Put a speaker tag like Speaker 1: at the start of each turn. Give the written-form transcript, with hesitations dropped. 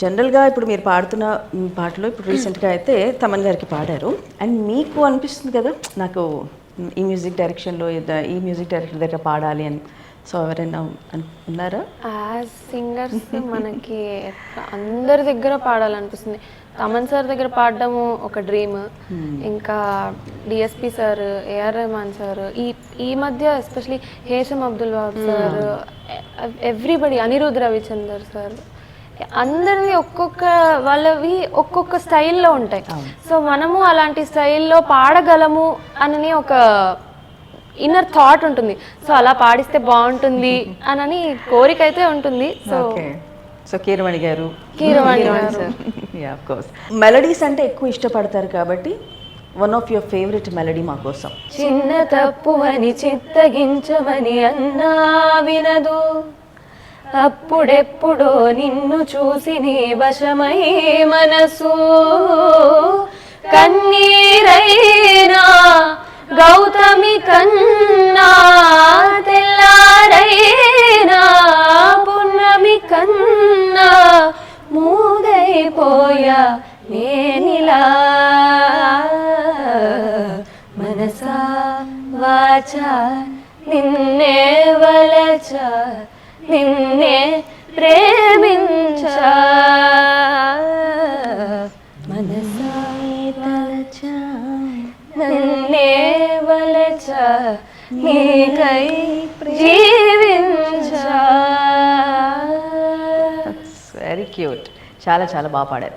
Speaker 1: జనరల్గా ఇప్పుడు మీరు పాడుతున్న పాటలో ఇప్పుడు రీసెంట్గా అయితే తమన్ గారికి పాడారు. అండ్ మీకు అనిపిస్తుంది కదా, నాకు ఈ మ్యూజిక్ డైరెక్షన్లో ఈ మ్యూజిక్ డైరెక్టర్ దగ్గర పాడాలి అని. సో ఎవరైనా ఉన్నారా?
Speaker 2: యాజ్ సింగర్స్ మనకి అందరి దగ్గర పాడాలనిపిస్తుంది. తమన్ సార్ దగ్గర పాడడము ఒక డ్రీమ్. ఇంకా DSP sir, A R Rahman sir, ఈ మధ్య especially Hesham Abdul Wahab sir, everybody, Anirudh Ravichander sir, అందరివి వాళ్ళవి ఒక్కొక్క స్టైల్లో ఉంటాయి. సో మనము అలాంటి స్టైల్లో పాడగలము అని ఒక ఇన్నర్ థాట్ ఉంటుంది. సో అలా పాడిస్తే బాగుంటుంది అని కోరిక అయితే ఉంటుంది.
Speaker 1: సో కీరవాణి గారు మెలడీస్ అంటే ఎక్కువ ఇష్టపడతారు కాబట్టి one of your favourite melody మా కోసం.
Speaker 2: చిన్న తప్పు అని చిత్తగించమని అన్నా వినదు, అప్పుడెప్పుడో నిన్ను చూసి నీ వశమై మనసు, కన్నీరైనా గౌతమి కన్నా తెల్లారైనా పున్నమి కన్నా మూగైపోయా నేనిలా, మనసా వాచా నిన్నే వలచా నిన్నే ప్రేమించా, మనసా తలచా నన్నే వలచా నీకై జీవించా.
Speaker 1: Very cute. చాలా చాలా బాగా పాడారు.